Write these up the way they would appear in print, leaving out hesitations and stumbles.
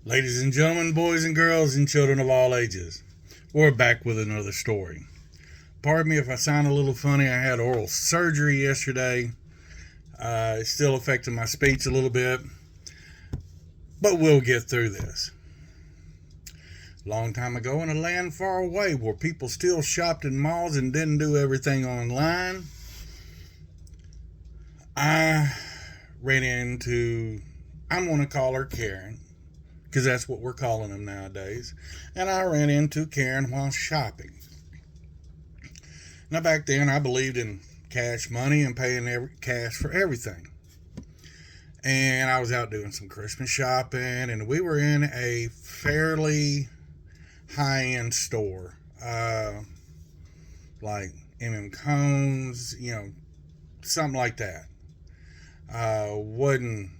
Ladies and gentlemen, boys and girls, and children of all ages, we're back with another story. Pardon me if I sound a little funny. I had oral surgery yesterday. It's still affecting my speech a little bit, but we'll get through this. Long time ago in a land far away where people still shopped in malls and didn't do everything online, I ran into, I'm going to call her Karen, because that's what we're calling them nowadays. And I ran into Karen while shopping. Now, back then, I believed in cash money and paying cash for everything. And I was out doing some Christmas shopping, and we were in a fairly high-end store, like Combs, something like that. Wasn't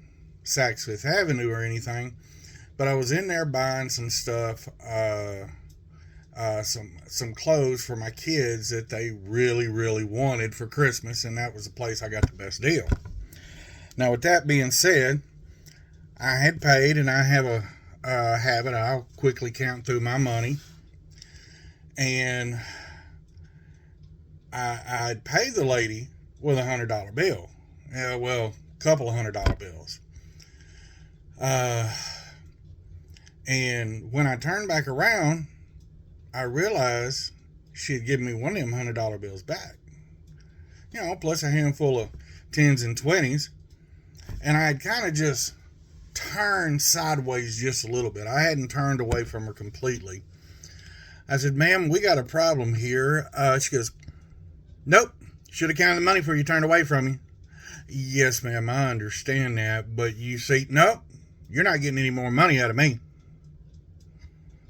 Saks Fifth Avenue or anything, but I was in there buying some stuff, some clothes for my kids that they really wanted for Christmas, and that was the place I got the best deal. Now, with that being said, I had paid, and I have a habit. I'll quickly count through my money, and I'd paid the lady with $100 bill. A couple of $100 bills. And when I turned back around, I realized she had given me one of them $100 bills back. Plus a handful of 10s and 20s. And I had kind of just turned sideways just a little bit. I hadn't turned away from her completely. I said, "Ma'am, we got a problem here." She goes, "Nope. Should have counted the money before you turned away from me." "Yes, ma'am, I understand that. But you see, nope, you're not getting any more money out of me.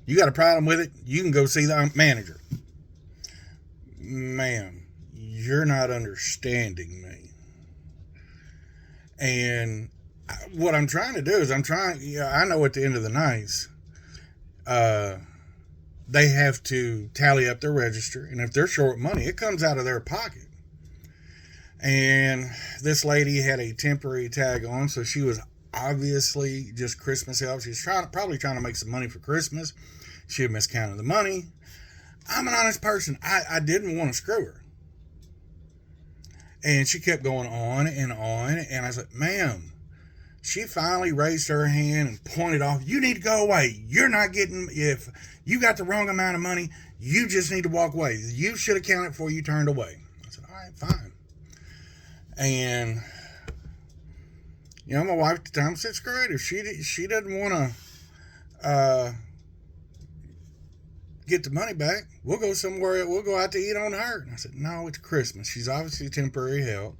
You got a problem with it? You can go see the manager." "Ma'am, you're not understanding me." And what I'm trying to do is I know at the end of the night, they have to tally up their register. And if they're short money, it comes out of their pocket. And this lady had a temporary tag on, so she was obviously just Christmas help. She's probably trying to make some money for Christmas. She had miscounted the money. I'm an honest person. I didn't want to screw her. And she kept going on and on. And I said, "Ma'am," she finally raised her hand and pointed off, "You need to go away. You're not getting, if you got the wrong amount of money, you just need to walk away. You should have counted before you turned away." I said, "All right, fine." And, my wife at the time said, "Screw it. If she doesn't want to get the money back, we'll go somewhere. We'll go out to eat on her." And I said, "No, it's Christmas. She's obviously temporary help."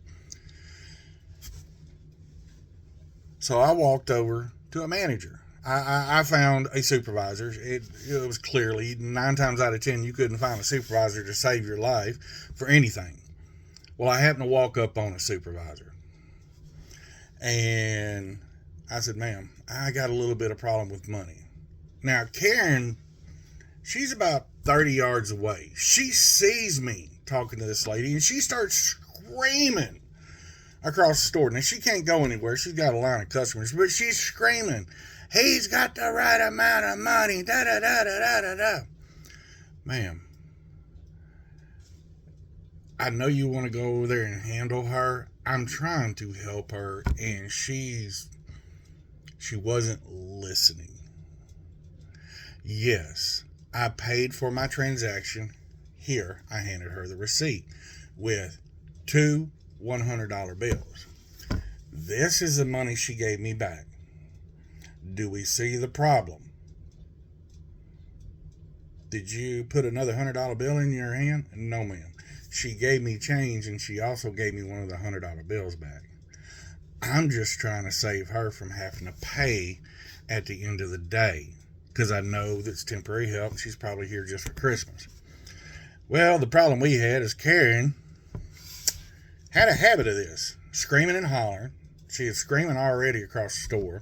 So I walked over to a manager. I found a supervisor. It was clearly 9 times out of 10 you couldn't find a supervisor to save your life for anything. Well, I happened to walk up on a supervisor. And I said, "Ma'am, I got a little bit of problem with money." Now, Karen, she's about 30 yards away. She sees me talking to this lady, and she starts screaming across the store. Now, she can't go anywhere. She's got a line of customers, but she's screaming, "He's got the right amount of money, da-da-da-da-da-da-da." Ma'am, I know you want to go over there and handle her. I'm trying to help her, and she wasn't listening. "Yes, I paid for my transaction. Here," I handed her the receipt with 2 $100 bills. "This is the money she gave me back. Do we see the problem? Did you put another $100 bill in your hand?" "No, ma'am. She gave me change, and she also gave me one of the $100 bills back. I'm just trying to save her from having to pay at the end of the day, because I know that's temporary help, and she's probably here just for Christmas." Well, the problem we had is Karen had a habit of this, screaming and hollering. She was screaming already across the store.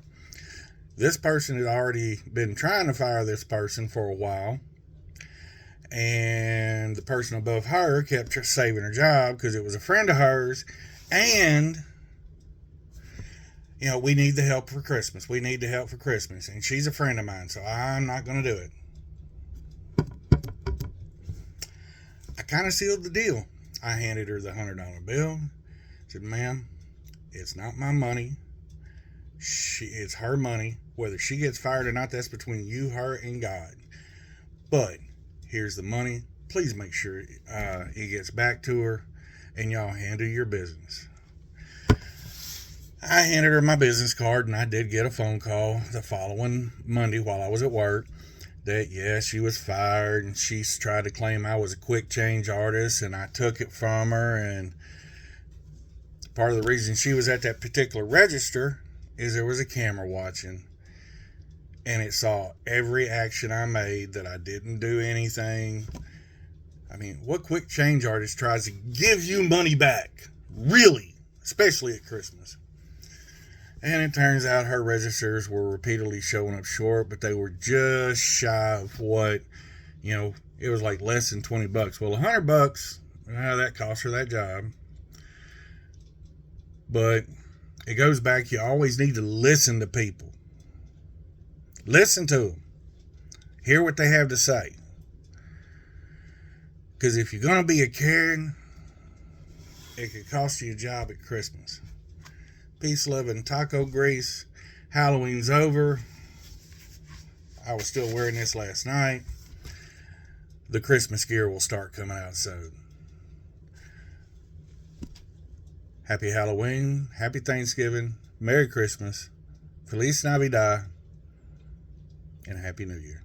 This person had already been trying to fire this person for a while, and the person above her kept saving her job because it was a friend of hers, and We need the help for Christmas. We need the help for Christmas. And she's a friend of mine, so I'm not going to do it. I kind of sealed the deal. I handed her the $100 bill. Said, ma'am, it's not my money. It's her money. Whether she gets fired or not, that's between you, her, and God. But here's the money. Please make sure it gets back to her, and y'all handle your business. I handed her my business card, and I did get a phone call the following Monday while I was at work that, yes, she was fired, and she tried to claim I was a quick change artist, and I took it from her. And part of the reason she was at that particular register is there was a camera watching, and it saw every action I made, that I didn't do anything. I mean, what quick change artist tries to give you money back? Really? Especially at Christmas. And it turns out her registers were repeatedly showing up short, but they were just shy of what, it was like less than $20. Well, $100, that cost her that job. But it goes back, you always need to listen to people. Listen to them. Hear what they have to say. Because if you're going to be a Karen, it could cost you a job at Christmas. Peace, love, and taco grease. Halloween's over. I was still wearing this last night. The Christmas gear will start coming out soon. Happy Halloween. Happy Thanksgiving. Merry Christmas. Feliz Navidad. And Happy New Year.